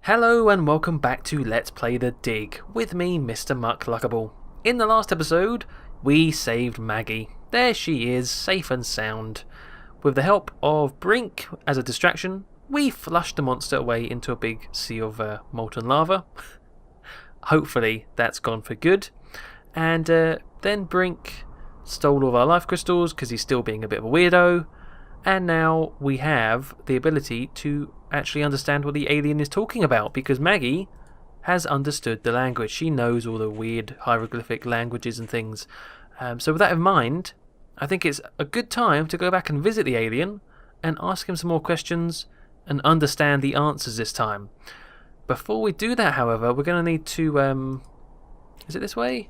Hello and welcome back to Let's Play the Dig, with me, Mr. Muck Luckable. In the last episode, we saved Maggie. There she is, safe and sound. With the help of Brink as a distraction, we flushed the monster away into a big sea of molten lava. Hopefully that's gone for good. And then Brink stole all of our life crystals because he's still being a bit of a weirdo. And now we have the ability to actually understand what the alien is talking about, because Maggie has understood the language. She knows all the weird hieroglyphic languages and things. So with that in mind, I think it's a good time to go back and visit the alien and ask him some more questions and understand the answers this time. Before we do that, however, we're going to need to... is it this way?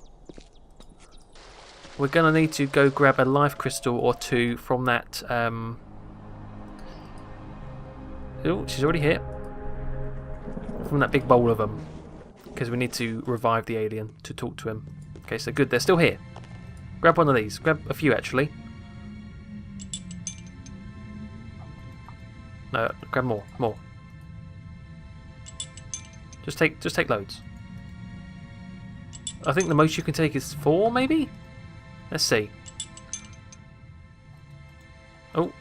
We're going to need to go grab a life crystal or two from that... Oh, she's already here. From that big bowl of them. Because we need to revive the alien to talk to him. Okay, so good, they're still here. Grab one of these. Grab a few, actually. No, grab more. More. Just take loads. I think the most you can take is 4, maybe? Let's see. Oh.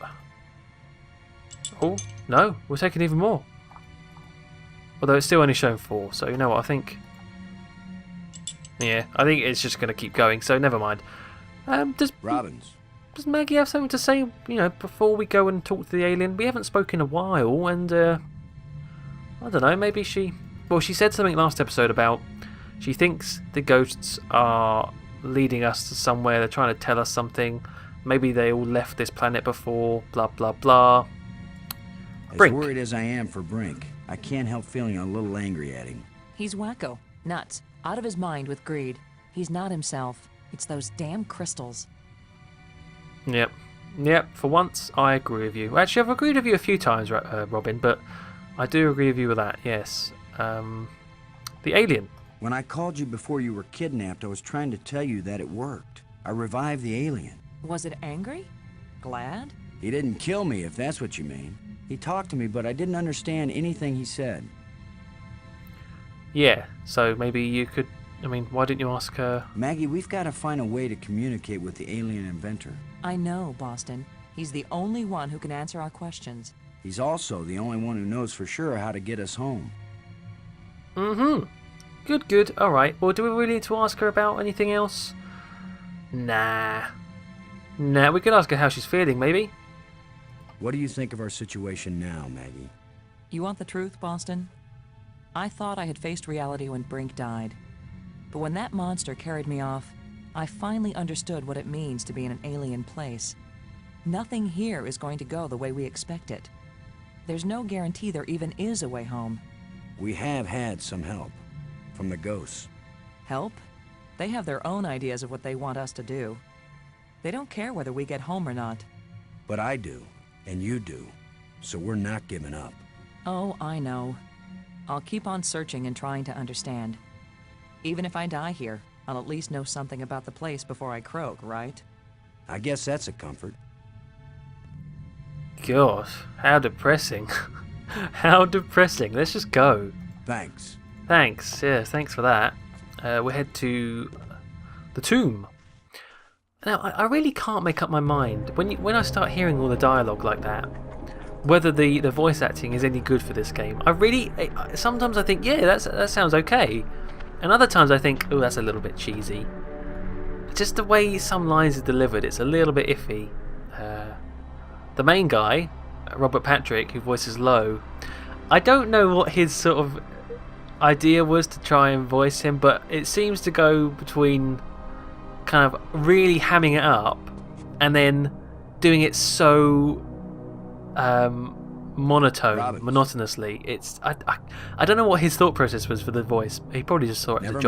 Oh, no, we're taking even more. Although it's still only shown 4, so you know what, I think... Yeah, I think it's just going to keep going, so never mind. Does Maggie have something to say, before we go and talk to the alien? We haven't spoken in a while, and, I don't know, maybe she... Well, she said something last episode about she thinks the ghosts are leading us to somewhere, they're trying to tell us something. Maybe they all left this planet before, blah, blah, blah. As worried as I am for Brink, I can't help feeling a little angry at him. He's wacko, nuts, out of his mind with greed. He's not himself. It's those damn crystals. Yep, for once I agree with you. Actually, I've agreed with you a few times, Robin, but I do agree with you with that, yes. The alien. When I called you before you were kidnapped, I was trying to tell you that it worked. I revived the alien. Was it angry? Glad? He didn't kill me, if that's what you mean. He talked to me, but I didn't understand anything he said. Yeah, so maybe you could... I mean, why didn't you ask her? Maggie, we've got to find a way to communicate with the alien inventor. I know, Boston. He's the only one who can answer our questions. He's also the only one who knows for sure how to get us home. Mm-hmm. Good. Alright, well, do we really need to ask her about anything else? Nah, we could ask her how she's feeling, maybe. What do you think of our situation now, Maggie? You want the truth, Boston? I thought I had faced reality when Brink died. But when that monster carried me off, I finally understood what it means to be in an alien place. Nothing here is going to go the way we expect it. There's no guarantee there even is a way home. We have had some help from the ghosts. Help? They have their own ideas of what they want us to do. They don't care whether we get home or not. But I do. And you do. So we're not giving up. Oh, I know. I'll keep on searching and trying to understand. Even if I die here, I'll at least know something about the place before I croak, right? I guess that's a comfort. Gosh, how depressing. How depressing. Let's just go. Thanks. Yes, thanks for that. We'll head to the tomb. Now, I really can't make up my mind when I start hearing all the dialogue like that, whether the voice acting is any good for this game. Sometimes I think, yeah, that sounds okay, and other times I think, oh, that's a little bit cheesy. Just the way some lines are delivered, it's a little bit iffy. The main guy, Robert Patrick, who voices Lo, I don't know what his sort of idea was to try and voice him, but it seems to go between kind of really hamming it up and then doing it so monotonously. It's I don't know what his thought process was for the voice. He probably just saw it as a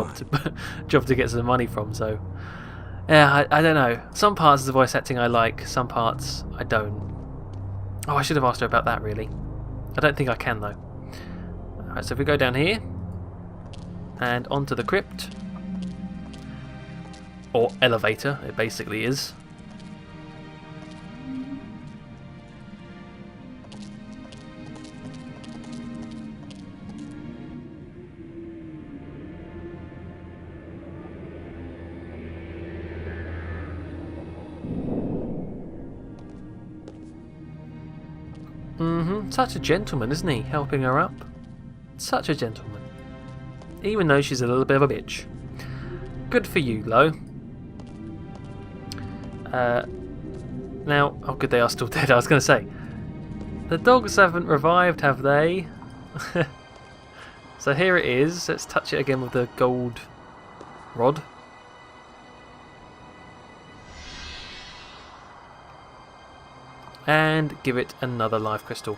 job to get some money from. So yeah, I don't know. Some parts of the voice acting I like, some parts I don't. Oh, I should have asked her about that really. I don't think I can though. Alright, so if we go down here and onto the crypt. Or elevator, it basically is. Such a gentleman, isn't he? Helping her up. Such a gentleman. Even though she's a little bit of a bitch. Good for you, Lo. Now, oh good, they are still dead, I was going to say. The dogs haven't revived, have they? So here it is. Let's touch it again with the gold rod. And give it another life crystal.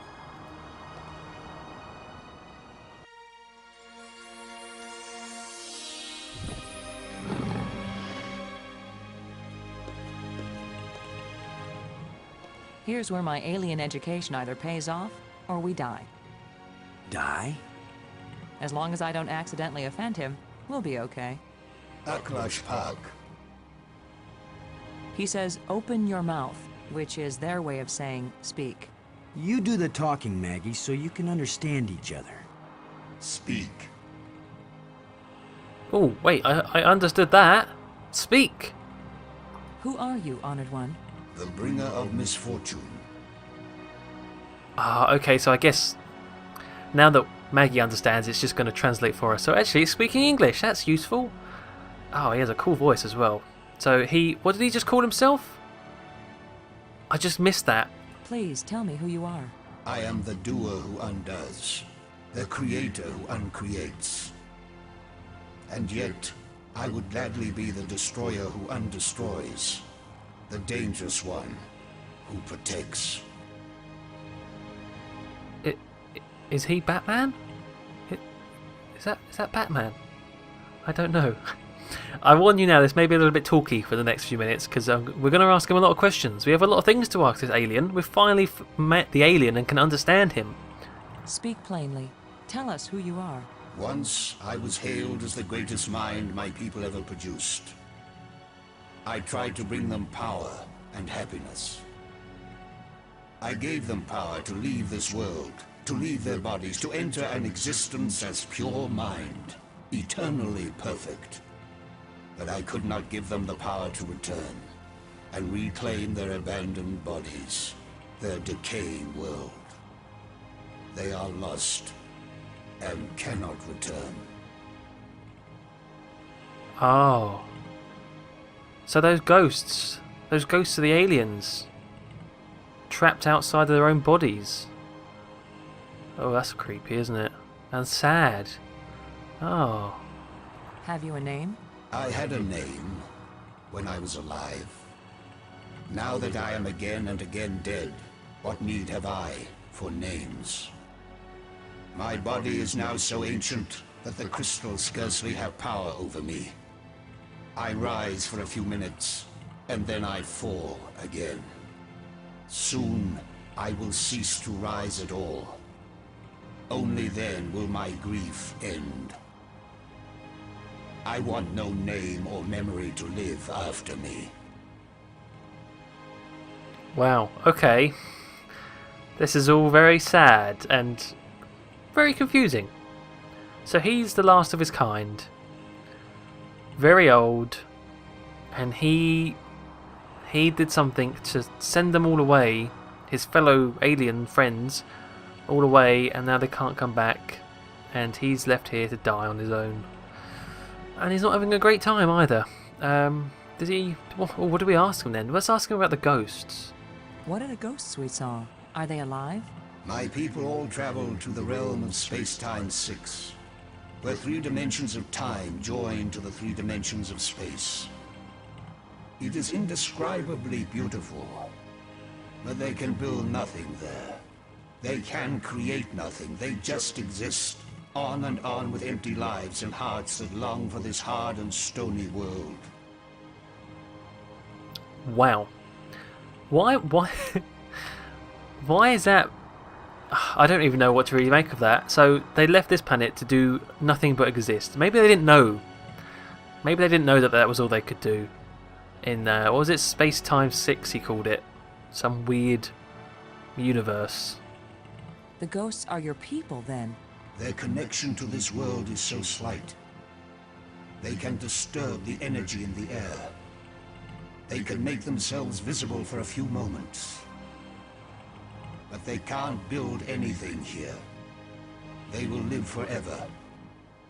Here's where my alien education either pays off or we die. Die? As long as I don't accidentally offend him, we'll be okay. Aklash Pak. He says, open your mouth, which is their way of saying speak. You do the talking, Maggie, so you can understand each other. Speak. Oh, wait, I understood that. Speak. Who are you, Honored One? The bringer of misfortune. Ah, okay, so I guess now that Maggie understands, it's just going to translate for us. So actually, it's speaking English. That's useful. Oh, he has a cool voice as well. So what did he just call himself? I just missed that. Please tell me who you are. I am the doer who undoes, the creator who uncreates. And yet, I would gladly be the destroyer who undestroys, the dangerous one who protects. Is he Batman? Is that Batman? I don't know. I warn you now, this may be a little bit talky for the next few minutes, because we're going to ask him a lot of questions. We have a lot of things to ask this alien. We've finally met the alien and can understand him. Speak plainly. Tell us who you are. Once, I was hailed as the greatest mind my people ever produced. I tried to bring them power and happiness. I gave them power to leave this world, to leave their bodies, to enter an existence as pure mind, eternally perfect. But I could not give them the power to return and reclaim their abandoned bodies, their decaying world. They are lost and cannot return. Oh. So those ghosts are the aliens, trapped outside of their own bodies. Oh, that's creepy, isn't it? And sad. Oh. Have you a name? I had a name when I was alive. Now that I am again and again dead, what need have I for names? My body is now so ancient that the crystals scarcely have power over me. I rise for a few minutes, and then I fall again. Soon, I will cease to rise at all. Only then will my grief end. I want no name or memory to live after me. Wow, okay. This is all very sad and very confusing. So he's the last of his kind. Very old. And he did something to send them all away, his fellow alien friends, all away, and now they can't come back. And he's left here to die on his own. And he's not having a great time either. Did he... What do we ask him then? Let's ask him about the ghosts. What are the ghosts we saw? Are they alive? My people all traveled to the realm of Space-Time 6, where 3 dimensions of time join to the 3 dimensions of space. It is indescribably beautiful, but they can build nothing there. They can create nothing, they just exist, on and on with empty lives and hearts that long for this hard and stony world. Wow. Why why is that? I don't even know what to really make of that. So they left this planet to do nothing but exist. Maybe they didn't know. Maybe they didn't know that that was all they could do. In what was it? Space-Time 6 he called it. Some weird universe. The ghosts are your people, then? Their connection to this world is so slight. They can disturb the energy in the air. They can make themselves visible for a few moments. but they can't build anything here. They will live forever,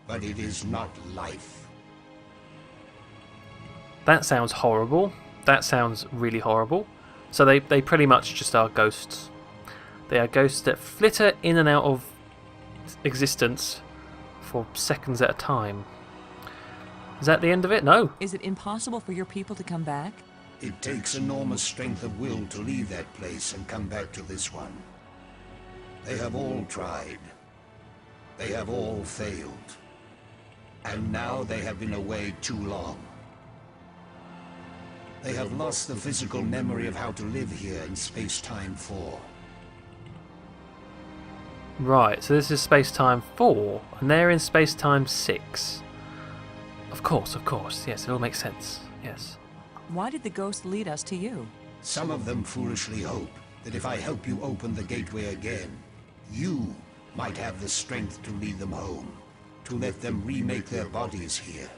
but it is not life. That sounds horrible. That sounds really horrible. So they pretty much just are ghosts. They are ghosts that flitter in and out of existence for seconds at a time. Is that the end of it? No. Is it impossible for your people to come back? It takes enormous strength of will to leave that place and come back to this one. They have all tried. They have all failed. And now they have been away too long. They have lost the physical memory of how to live here in Space-Time 4. Right, so this is Space-Time 4, and they're in Space-Time 6. Of course, yes, it all makes sense, yes. Why did the ghost lead us to you? Some of them foolishly hope that if I help you open the gateway again, you might have the strength to lead them home, to let them remake their bodies here.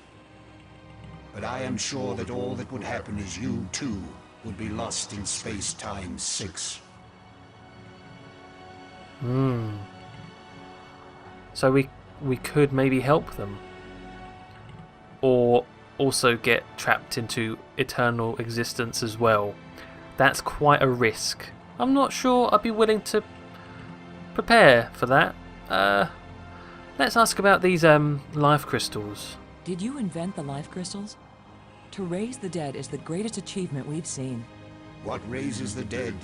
But I am sure that all that would happen is you, too, would be lost in Space-Time 6. So we could maybe help them. Or also get trapped into eternal existence as well. That's quite a risk. I'm not sure I'd be willing to prepare for that. Let's ask about these life crystals. Did you invent the life crystals? To raise the dead is the greatest achievement we've seen. What raises the dead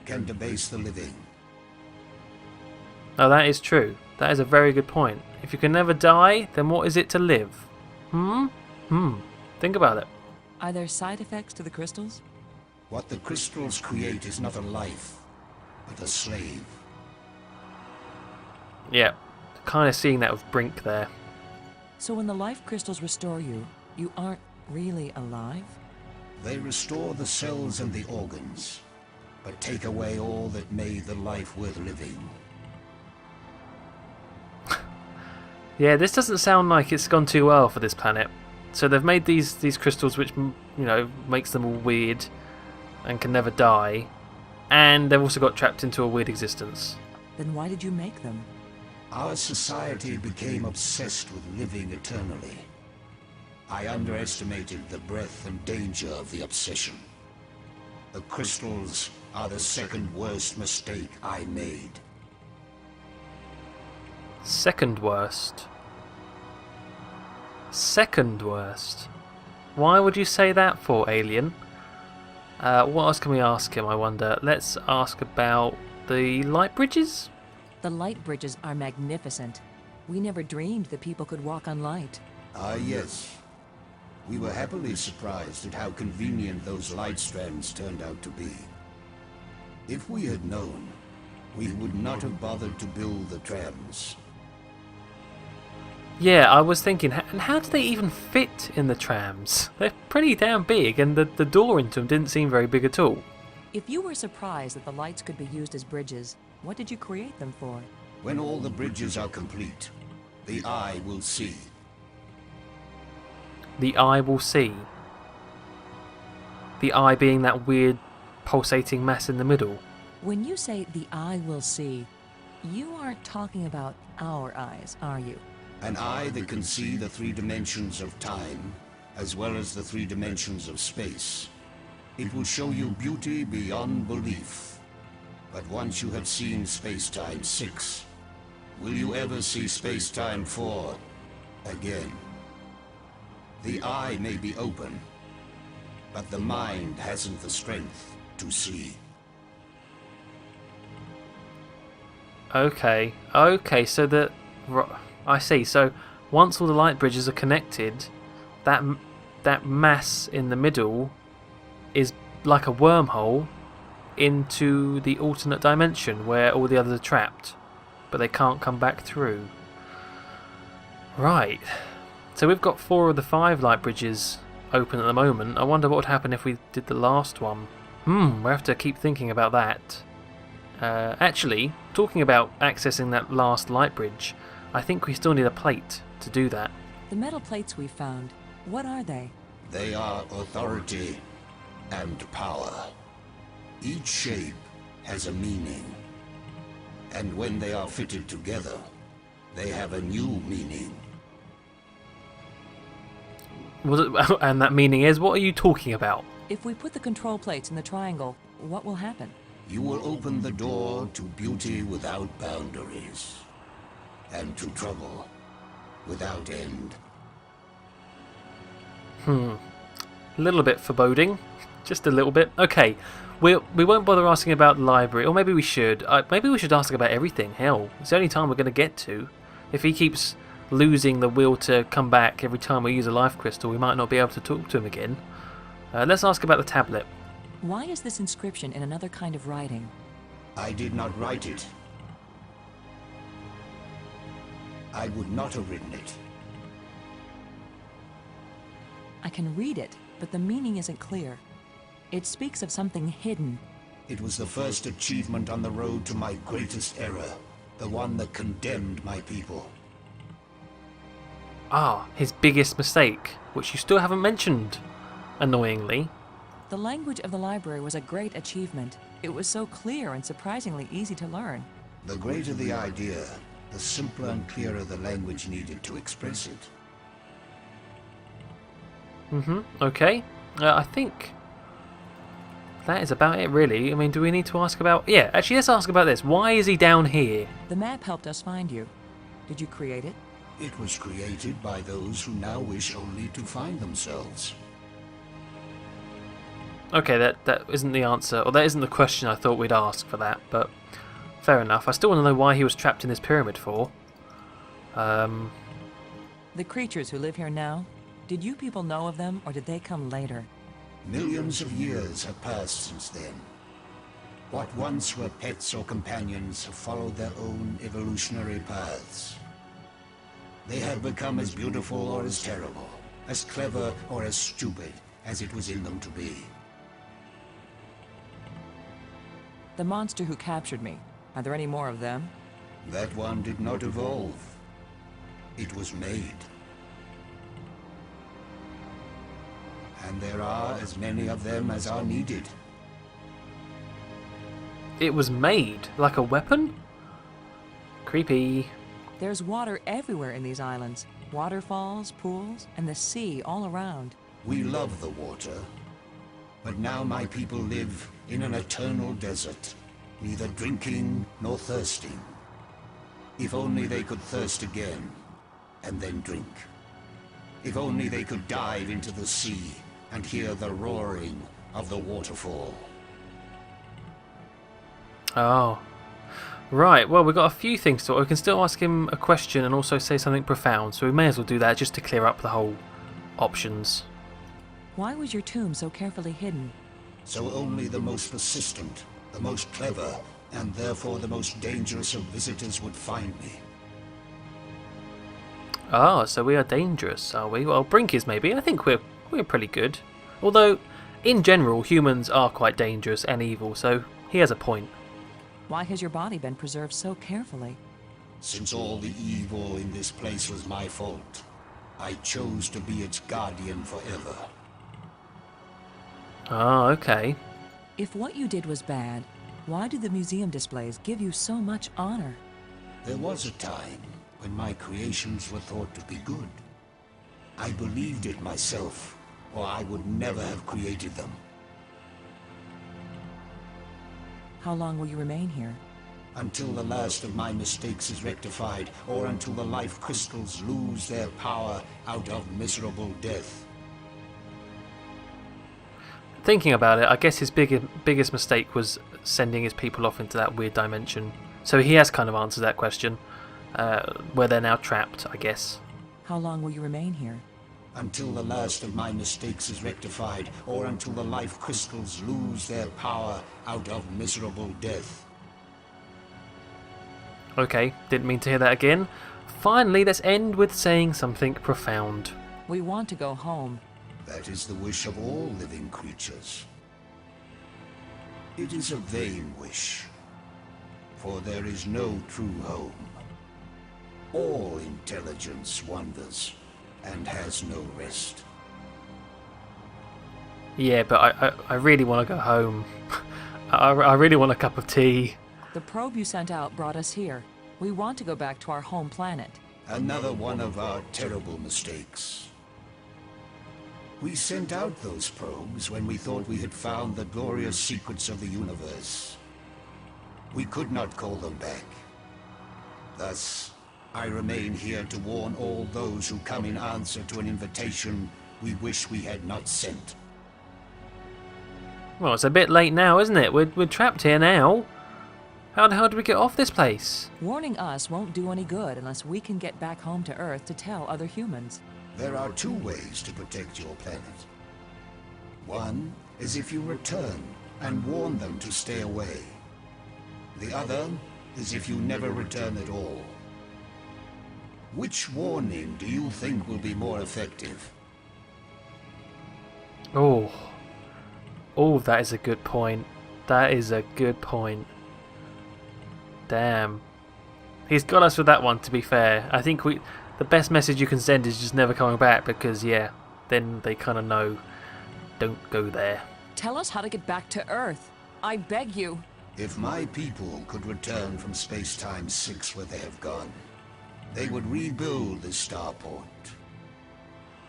can debase the living. Now that is true. That is a very good point. If you can never die, then what is it to live? Think about it. Are there side effects to the crystals? What the crystals create is not a life, but a slave. Yeah, kind of seeing that with Brink there. So when the life crystals restore you, you aren't really alive? They restore the cells and the organs, but take away all that made the life worth living. Yeah, this doesn't sound like it's gone too well for this planet. So they've made these crystals which, makes them all weird and can never die. And they've also got trapped into a weird existence. Then why did you make them? Our society became obsessed with living eternally. I underestimated the breadth and danger of the obsession. The crystals are the second worst mistake I made. Second worst. Second worst. Why would you say that for, Alien? What else can we ask him, I wonder? Let's ask about the light bridges? The light bridges are magnificent. We never dreamed that people could walk on light. Ah, yes. We were happily surprised at how convenient those light strands turned out to be. If we had known, we would not have bothered to build the trams. Yeah, I was thinking, and how do they even fit in the trams? They're pretty damn big, and the door into them didn't seem very big at all. If you were surprised that the lights could be used as bridges, what did you create them for? When all the bridges are complete, the eye will see. The eye will see. The eye being that weird pulsating mass in the middle. When you say the eye will see, you aren't talking about our eyes, are you? An eye that can see the 3 dimensions of time, as well as the 3 dimensions of space. It will show you beauty beyond belief. But once you have seen Space-Time 6, will you ever see Space-Time 4 again? The eye may be open, but the mind hasn't the strength to see. Okay, so I see. So once all the light bridges are connected, that mass in the middle is like a wormhole into the alternate dimension where all the others are trapped, but they can't come back through. Right. So we've got 4 of the 5 light bridges open at the moment. I wonder what would happen if we did the last one. We'll have to keep thinking about that. Actually, talking about accessing that last light bridge, I think we still need a plate to do that. The metal plates we found, what are they? They are authority and power. Each shape has a meaning. And when they are fitted together, they have a new meaning. And that meaning is, what are you talking about? If we put the control plates in the triangle, what will happen? You will open the door to beauty without boundaries, and to trouble without end. A little bit foreboding. Just a little bit. Okay, we won't bother asking about the library, or maybe we should. Maybe we should ask about everything. Hell, it's the only time we're going to get to. If he keeps losing the will to come back every time we use a life crystal, we might not be able to talk to him again. Let's ask about the tablet. Why is this inscription in another kind of writing? I did not write it. I would not have written it. I can read it, but the meaning isn't clear. It speaks of something hidden. It was the first achievement on the road to my greatest error, the one that condemned my people. His biggest mistake, which you still haven't mentioned, annoyingly. The language of the library was a great achievement. It was so clear and surprisingly easy to learn. The greater the idea, the simpler and clearer the language needed to express it. Okay. I think that is about it, really. I mean, do we need to ask about... Yeah, actually, let's ask about this. Why is he down here? The map helped us find you. Did you create it? It was created by those who now wish only to find themselves. Okay, that isn't the answer, or that isn't the question I thought we'd ask for that, but fair enough. I still want to know why he was trapped in this pyramid for. The creatures who live here now, did you people know of them, or did they come later? Millions of years have passed since then. What once were pets or companions have followed their own evolutionary paths. They have become as beautiful or as terrible, as clever or as stupid as it was in them to be. The monster who captured me, are there any more of them? That one did not evolve. It was made. And there are as many of them as are needed. It was made? Like a weapon? Creepy. There's water everywhere in these islands. Waterfalls, pools, and the sea all around. We love the water. But now my people live in an eternal desert, neither drinking nor thirsting. If only they could thirst again, and then drink. If only they could dive into the sea and hear the roaring of the waterfall. Oh. Right, well, we've got a few things to... We can still ask him a question and also say something profound, so we may as well do that just to clear up the whole options. Why was your tomb so carefully hidden? So only the most persistent, the most clever, and therefore the most dangerous of visitors would find me. Ah, so we are dangerous, are we? Well, Brink is maybe. I think we're pretty good. Although, in general, humans are quite dangerous and evil, so he has a point. Why has your body been preserved so carefully? Since all the evil in this place was my fault, I chose to be its guardian forever. Ah, okay. If what you did was bad, why do the museum displays give you so much honor? There was a time when my creations were thought to be good. I believed it myself, or I would never have created them. How long will you remain here? Until the last of my mistakes is rectified, or until the life crystals lose their power out of miserable death. Thinking about it, I guess his biggest mistake was sending his people off into that weird dimension. So he has kind of answered that question, where they're now trapped, I guess. How long will you remain here? Until the last of my mistakes is rectified, or until the life crystals lose their power out of miserable death. Okay, didn't mean to hear that again. Finally, let's end with saying something profound. We want to go home. That is the wish of all living creatures. It is a vain wish, for there is no true home. All intelligence wanders and has no rest. Yeah, but I really want to go home. I really want a cup of tea. The probe you sent out brought us here. We want to go back to our home planet. Another one of our terrible mistakes. We sent out those probes when we thought we had found the glorious secrets of the universe. We could not call them back. Thus, I remain here to warn all those who come in answer to an invitation we wish we had not sent. Well, it's a bit late now, isn't it? We're trapped here now. How the hell do we get off this place? Warning us won't do any good unless we can get back home to Earth to tell other humans. There are two ways to protect your planet. One is if you return and warn them to stay away. The other is if you never return at all. Which warning do you think will be more effective? Oh, that is a good point. That is a good point. Damn. He's got us with that one, to be fair. I think the best message you can send is just never coming back, because, yeah, then they kind of know. Don't go there. Tell us how to get back to Earth. I beg you. If my people could return from Space-Time 6 where they have gone, they would rebuild the starport.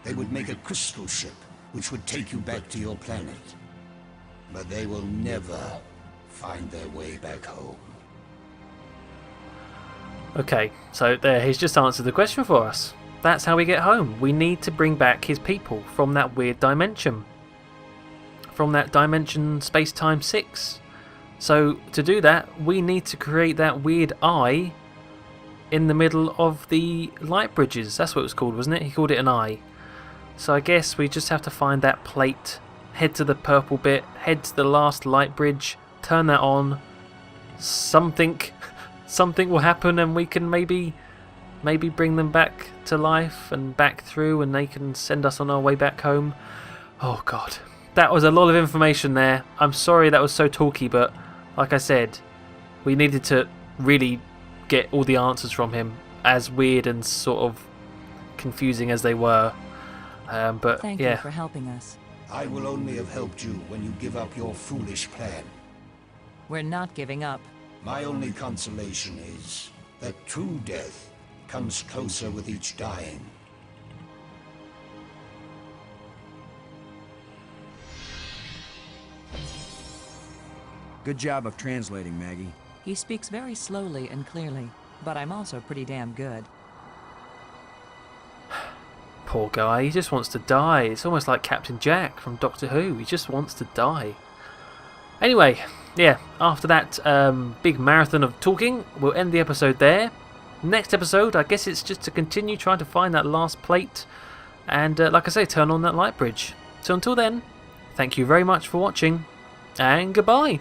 They would make a crystal ship which would take you back to your planet. But they will never find their way back home. Okay, so there, he's just answered the question for us. That's how we get home. We need to bring back his people from that weird dimension. From that dimension Space-Time 6. So, to do that, we need to create that weird eye in the middle of the light bridges. That's what it was called, wasn't it? He called it an eye. So I guess we just have to find that plate, head to the purple bit, head to the last light bridge, turn that on. Something will happen, and we can maybe bring them back to life and back through, and they can send us on our way back home. Oh god, that was a lot of information there. I'm sorry that was so talky, but like I said, we needed to really get all the answers from him, as weird and sort of confusing as they were. But Thank yeah. you for helping us. I will only have helped you when you give up your foolish plan. We're not giving up. My only consolation is that true death comes closer with each dying. Good job of translating, Maggie. He speaks very slowly and clearly, but I'm also pretty damn good. Poor guy, he just wants to die. It's almost like Captain Jack from Doctor Who. He just wants to die. Anyway, yeah, after that big marathon of talking, we'll end the episode there. Next episode, I guess it's just to continue trying to find that last plate and, like I say, turn on that light bridge. So until then, thank you very much for watching, and goodbye.